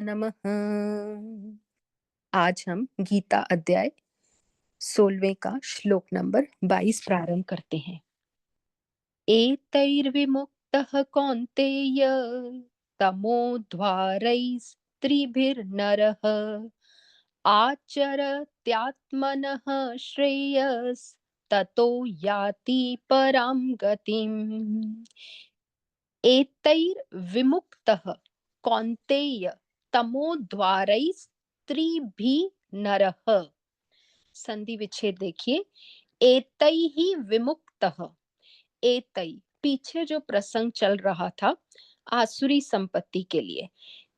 नमः। आज हम गीता अध्याय 16वें का श्लोक नंबर 22 प्रारंभ करते हैं। एतैर्विमुक्तः कौन्तेय तमोद्वारैस्त्रिभिर्नरः आचरत्यात्मनः श्रेयस्ततो याति परां गतिम्। एतैर्विमुक्तः कौन्तेय तमोद्वारैस्त्रिभिः नरः। संधि विच्छेद देखिए। एतैहि विमुक्तः। एतै पीछे जो प्रसंग चल रहा था आसुरी संपत्ति के लिए,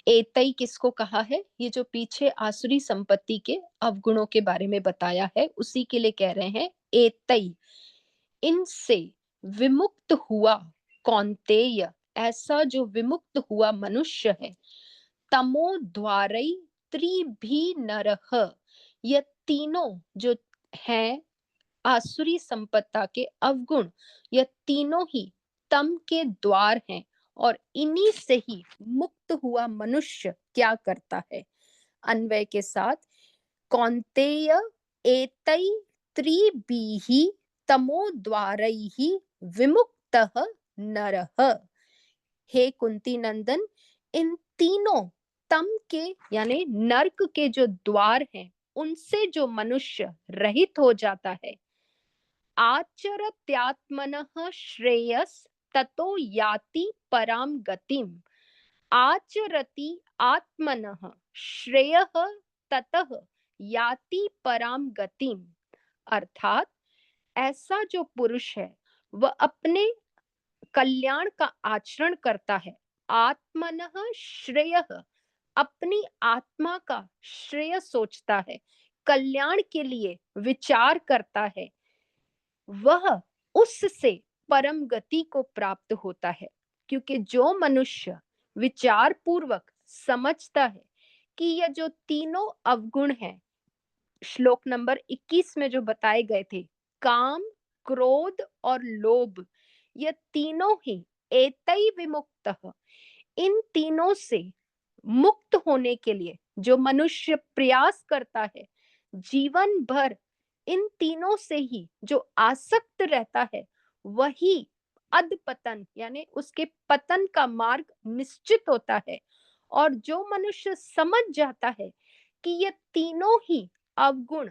एतै किसको कहा है? ये जो पीछे आसुरी संपत्ति के अवगुणों के बारे में बताया है उसी के लिए कह रहे हैं एतै। इनसे विमुक्त हुआ कौन्तेय, ऐसा जो विमुक्त हुआ मनुष्य है। तमो द्वारै त्रिभी नरः, ये तीनों जो हैं आसुरी संपत्ता के अवगुण, ये तीनों ही तम के द्वार हैं और इन्हीं से ही मुक्त हुआ मनुष्य क्या करता है? अन्वय के साथ, कौन्तेय एतै त्रिभिः तमोद्वारैः विमुक्तः नरः। हे कुंती नंदन, इन तीनों तम के यानी नर्क के जो द्वार हैं उनसे जो मनुष्य रहित हो जाता है, आचरत्यात्मनः श्रेयस ततो याति परां गतिम्। आचरति आत्मनः श्रेयः ततः याति परां गतिम्। अर्थात ऐसा जो पुरुष है वह अपने कल्याण का आचरण करता है। आत्मनः श्रेयः, अपनी आत्मा का श्रेय सोचता है, कल्याण के लिए विचार करता है, वह उससे परम गति को प्राप्त होता है। क्योंकि जो मनुष्य विचार पूर्वक समझता है कि यह जो तीनों अवगुण हैं श्लोक नंबर 21 में जो बताए गए थे, काम, क्रोध और लोभ, ये तीनों ही एतै विमुक्तः, इन तीनों से मुक्त होने के लिए जो मनुष्य प्रयास करता है, जीवन भर इन तीनों से ही जो आसक्त रहता है, वही अधपतन यानी उसके पतन का मार्ग निश्चित होता है। और जो मनुष्य समझ जाता है कि ये तीनों ही अवगुण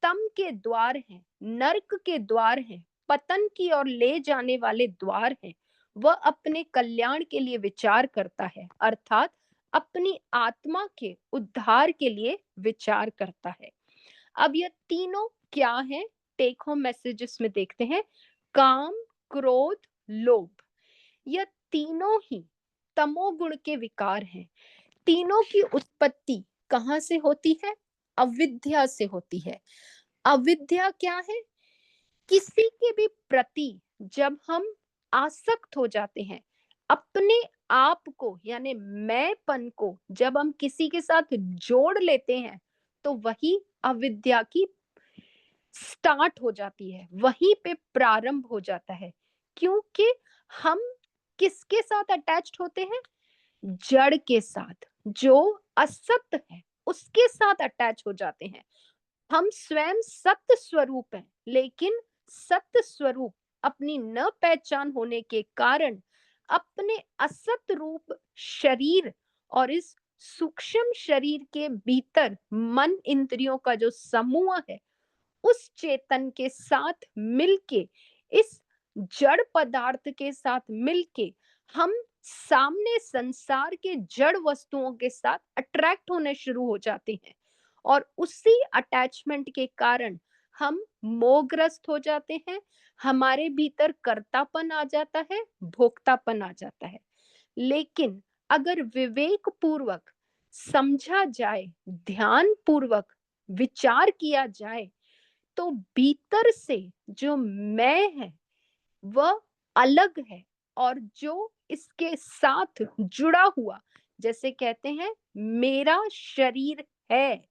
तम के द्वार हैं, नरक के द्वार हैं, पतन की ओर ले जाने वाले द्वार हैं, वह अपने कल्याण के लिए विचार करता है, अर्थात अपनी आत्मा के उद्धार के लिए विचार करता है। अब ये तीनों क्या हैं? टेक होम मैसेजेस में देखते हैं। काम, क्रोध, लोभ, यह तीनों ही तमोगुण के विकार हैं। तीनों की उत्पत्ति कहाँ से होती है? अविद्या से होती है। अविद्या क्या है? किसी के भी प्रति जब हम आसक्त हो जाते हैं, अपने आप को यानी मैंपन को जब हम किसी के साथ जोड़ लेते हैं, तो वही अविद्या की स्टार्ट हो जाती है, वहीं पे प्रारंभ हो जाता है। क्योंकि हम किसके साथ अटैच्ड होते हैं? जड़ के साथ, जो असत है उसके साथ अटैच हो जाते हैं। हम स्वयं सत्य स्वरूप हैं, लेकिन सत्य स्वरूप अपनी न पहचान होने के कारण अपने असत रूप शरीर और इस सूक्ष्म शरीर के भीतर मन इंद्रियों का जो समूह है, उस चेतन के साथ मिलके, इस जड़ पदार्थ के साथ मिलके हम सामने संसार के जड़ वस्तुओं के साथ अट्रैक्ट होने शुरू हो जाते हैं। और उसी अटैचमेंट के कारण हम मोहग्रस्त हो जाते हैं, हमारे भीतर कर्तापन आ जाता है, भोक्तापन आ जाता है। लेकिन अगर विवेक पूर्वक समझा जाए, ध्यान पूर्वक विचार किया जाए, तो भीतर से जो मैं है वह अलग है, और जो इसके साथ जुड़ा हुआ, जैसे कहते हैं मेरा शरीर है,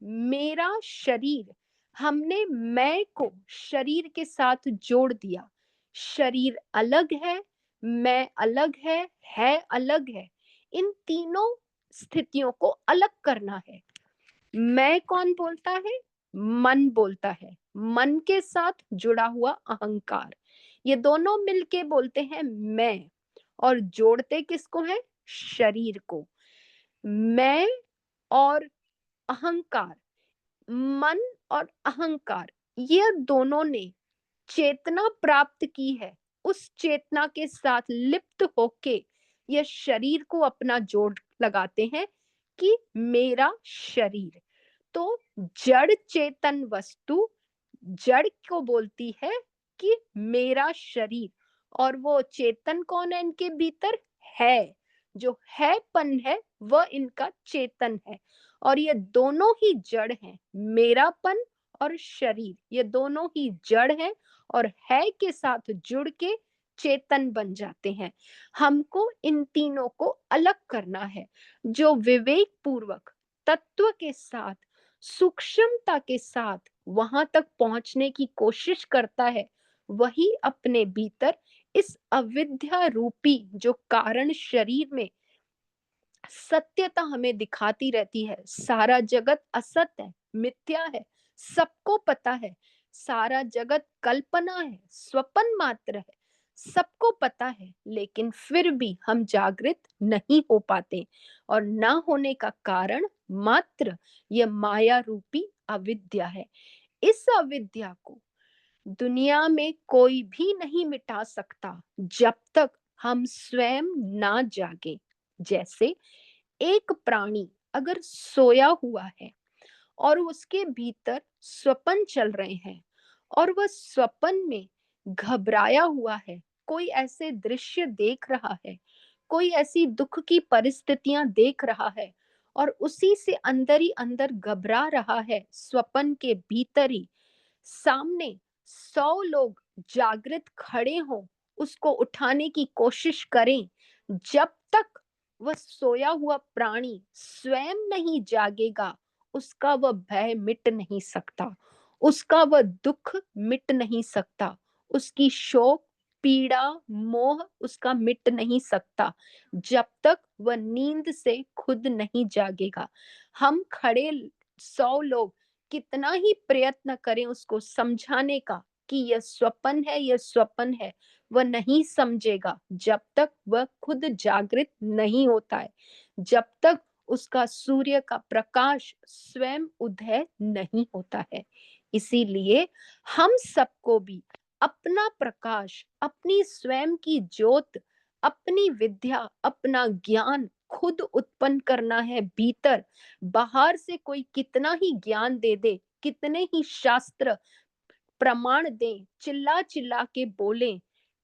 मेरा शरीर, हमने मैं को शरीर के साथ जोड़ दिया। शरीर अलग है, मैं अलग है अलग है। इन तीनों स्थितियों को अलग करना है। मैं कौन बोलता है? मन बोलता है। मन के साथ जुड़ा हुआ अहंकार, ये दोनों मिलके बोलते हैं मैं, और जोड़ते किसको है? शरीर को। मैं और अहंकार, मन और अहंकार, ये दोनों ने चेतना प्राप्त की है। उस चेतना के साथ लिप्त होके ये शरीर को अपना जोड़ लगाते हैं कि मेरा शरीर। तो जड़ चेतन वस्तु जड़ को बोलती है कि मेरा शरीर, और वो चेतन कौन है इनके भीतर? है, जो है पन है वह इनका चेतन है। और ये दोनों ही जड़ हैं, मेरापन और शरीर, ये दोनों ही जड़ हैं और है के साथ जुड़ के चेतन बन जाते हैं। हमको इन तीनों को अलग करना है। जो विवेक पूर्वक तत्व के साथ सूक्ष्मता के साथ वहां तक पहुंचने की कोशिश करता है, वही अपने भीतर इस अविद्या रूपी जो कारण शरीर में सत्यता हमें दिखाती रहती है। सारा जगत असत है, मिथ्या है, सबको पता है। सारा जगत कल्पना है, स्वप्न मात्र है, सबको पता है, लेकिन फिर भी हम जागृत नहीं हो पाते। और ना होने का कारण मात्र यह माया रूपी अविद्या है। इस अविद्या को दुनिया में कोई भी नहीं मिटा सकता जब तक हम स्वयं ना जागे। जैसे एक प्राणी अगर सोया हुआ है और उसके भीतर स्वप्न चल रहे हैं, और वह स्वप्न में घबराया हुआ है, कोई ऐसे दृश्य देख रहा है, कोई ऐसी दुख की परिस्थितियां देख रहा है, और उसी से अंदर ही अंदर घबरा रहा है, स्वप्न के भीतर ही सामने 100 लोग जागृत खड़े हों, उसको उठाने की कोशिश करें, जब तक वह सोया हुआ प्राणी स्वयं नहीं जागेगा, उसका वह भय मिट नहीं सकता, उसका वह दुख मिट नहीं सकता, उसकी शोक पीड़ा मोह उसका मिट नहीं सकता, जब तक वह नींद से खुद नहीं जागेगा। हम खड़े 100 लोग कितना ही प्रयत्न करें उसको समझाने का कि यह स्वप्न है, यह स्वप्न है, वह नहीं समझेगा जब तक वह खुद जागृत नहीं होता है, जब तक उसका सूर्य का प्रकाश स्वयं उदय नहीं होता है। इसीलिए हम सबको भी अपना प्रकाश, अपनी स्वयं की ज्योत, अपनी विद्या, अपना ज्ञान खुद उत्पन्न करना है भीतर। बाहर से कोई कितना ही ज्ञान दे दे, कितने ही शास्त्र प्रमाण दें, चिल्ला चिल्ला के बोलें,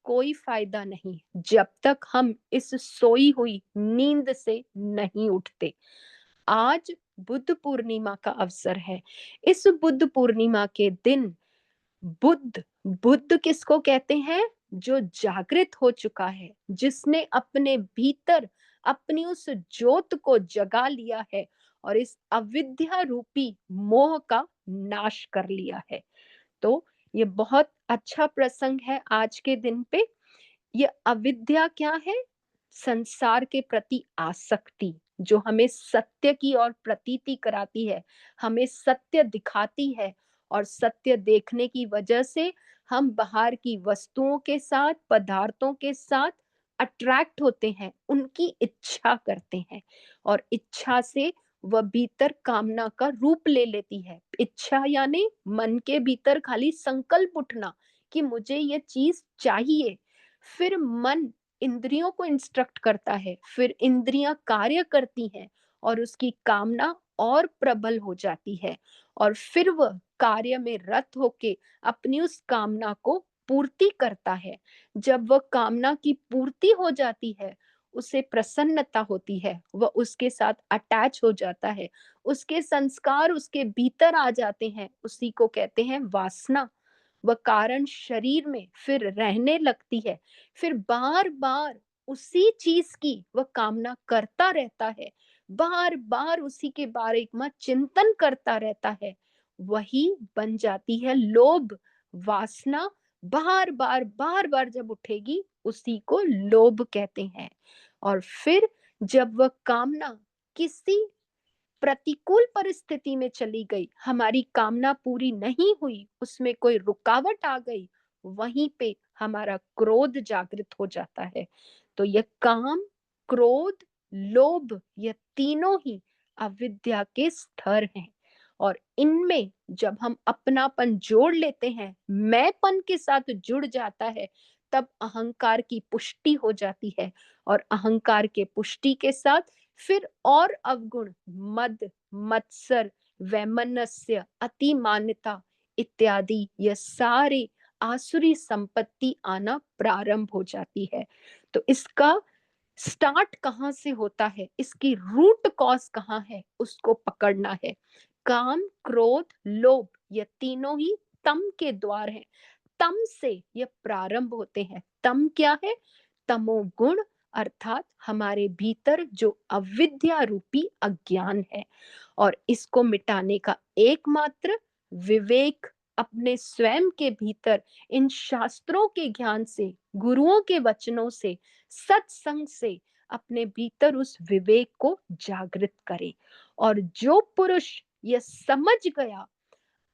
कोई फायदा नहीं जब तक हम इस सोई हुई नींद से नहीं उठते। आज बुद्ध पूर्णिमा का अवसर है। इस बुद्ध पूर्णिमा के दिन बुद्ध, बुद्ध किसको कहते हैं? जो जागृत हो चुका है, जिसने अपने भीतर अपनी उस ज्योत को जगा लिया है और इस अविद्या रूपी मोह का नाश कर लिया है। तो ये बहुत अच्छा प्रसंग है आज के दिन पे। ये अविद्या क्या है? संसार के प्रति आसक्ति, जो हमें सत्य की ओर प्रतीति कराती है, हमें सत्य दिखाती है, और सत्य देखने की वजह से हम बाहर की वस्तुओं के साथ, पदार्थों के साथ अट्रैक्ट होते हैं, उनकी इच्छा करते हैं, और इच्छा से वह भीतर कामना का रूप ले लेती है। इच्छा यानी मन के भीतर खाली संकल्प उठना कि मुझे ये चीज चाहिए। फिर मन इंद्रियों को इंस्ट्रक्ट करता है, फिर इंद्रियां कार्य करती हैं और उसकी कामना और प्रबल हो जाती है, और फिर वह कार्य में रत होके अपनी उस कामना को पूर्ति करता है। जब वह कामना की पूर्ति हो जाती है, उसे प्रसन्नता होती है, वह उसके साथ अटैच हो जाता है, उसके संस्कार उसके भीतर आ जाते हैं, उसी को कहते हैं वासना। वह कारण शरीर में फिर रहने लगती है, फिर बार बार उसी चीज की वह कामना करता रहता है, बार बार उसी के बारे में चिंतन करता रहता है। वही बन जाती है लोभ, वासना। बार बार जब उठेगी, उसी को लोभ कहते हैं। और फिर जब वह कामना किसी प्रतिकूल परिस्थिति में चली गई, हमारी कामना पूरी नहीं हुई, उसमें कोई रुकावट आ गई, वहीं पे हमारा क्रोध जागृत हो जाता है। तो ये काम, क्रोध, लोभ, ये तीनों ही अविद्या के स्तर हैं। और इनमें जब हम अपनापन जोड़ लेते हैं, मैंपन के साथ जुड़ जाता है, तब अहंकार की पुष्टि हो जाती है। और अहंकार के पुष्टि के साथ फिर और अवगुण, मद, मत्सर, वैमनस्य, अतिमान्यता इत्यादि, ये सारे आसुरी संपत्ति आना प्रारंभ हो जाती है। तो इसका स्टार्ट कहाँ से होता है, इसकी रूट कॉज कहाँ है, उसको पकड़ना है। काम, क्रोध, लोभ, ये तीनों ही तम के द्वार हैं। तम से ये प्रारंभ होते हैं। तम क्या है? तमोगुण, अर्थात हमारे भीतर जो अविद्या रूपी अज्ञान है। और इसको मिटाने का एकमात्र विवेक, अपने स्वयं के भीतर इन शास्त्रों के ज्ञान से, गुरुओं के वचनों से, सत्संग से अपने भीतर उस विवेक को जागृत करे। और जो पुरुष यह समझ गया,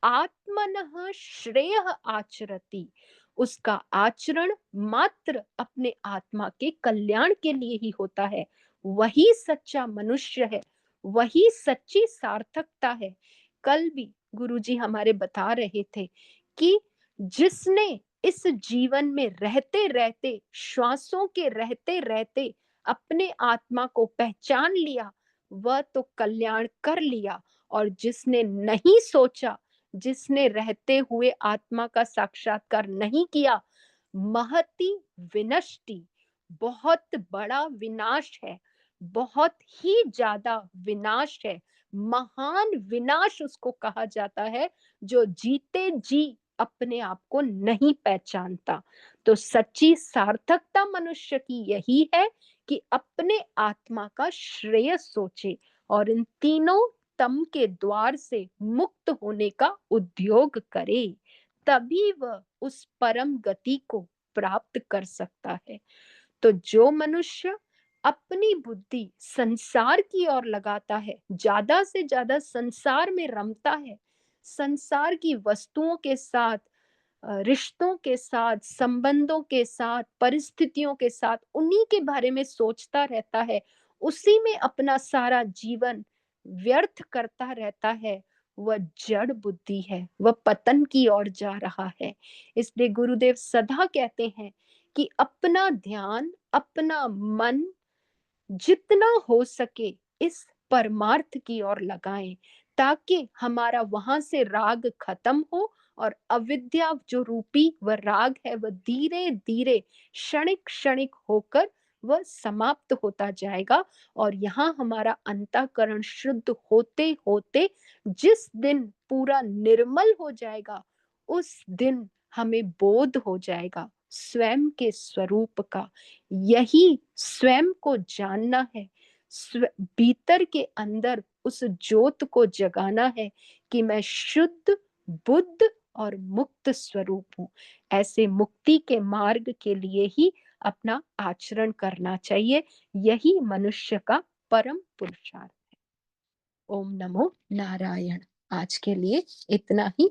आत्मनः श्रेय आचरति, उसका आचरण मात्र अपने आत्मा के कल्याण के लिए ही होता है, वही सच्चा मनुष्य है, वही सच्ची सार्थकता है। कल भी गुरुजी हमारे बता रहे थे कि जिसने इस जीवन में रहते रहते, श्वासों के रहते रहते अपने आत्मा को पहचान लिया, वह तो कल्याण कर लिया। और जिसने नहीं सोचा, जिसने रहते हुए आत्मा का साक्षात्कार नहीं किया, महती विनष्टि, बहुत बड़ा विनाश है, बहुत ही ज्यादा विनाश है। महान विनाश उसको कहा जाता है, जो जीते जी अपने आप को नहीं पहचानता। तो सच्ची सार्थकता मनुष्य की यही है कि अपने आत्मा का श्रेय सोचे और इन तीनों तम के द्वार से मुक्त होने का उद्योग करे, तभी वह उस परम गति को प्राप्त कर सकता है। तो जो मनुष्य अपनी बुद्धि संसार की ओर लगाता है, ज्यादा से ज्यादा संसार में रमता है, संसार की वस्तुओं के साथ, रिश्तों के साथ, संबंधों के साथ, परिस्थितियों के साथ उन्हीं के बारे में सोचता रहता है, उसी में अपना सारा जीवन व्यर्थ करता रहता है, वह जड़ बुद्धि है, वह पतन की ओर जा रहा है। इसलिए गुरुदेव सदा कहते हैं कि अपना ध्यान, अपना मन जितना हो सके इस परमार्थ की ओर लगाएं, ताकि हमारा वहां से राग खत्म हो और अविद्या जो रूपी वह राग है, वह धीरे धीरे, क्षणिक क्षणिक होकर वह समाप्त होता जाएगा। और यहाँ हमारा अंतःकरण शुद्ध होते होते जिस दिन पूरा निर्मल हो जाएगा, उस दिन हमें बोध हो जाएगा स्वयं के स्वरूप का। यही स्वयं को जानना है, भीतर के अंदर उस ज्योत को जगाना है कि मैं शुद्ध, बुद्ध और मुक्त स्वरूप हूं। ऐसे मुक्ति के मार्ग के लिए ही अपना आचरण करना चाहिए। यही मनुष्य का परम पुरुषार्थ है। ओम नमो नारायण। आज के लिए इतना ही।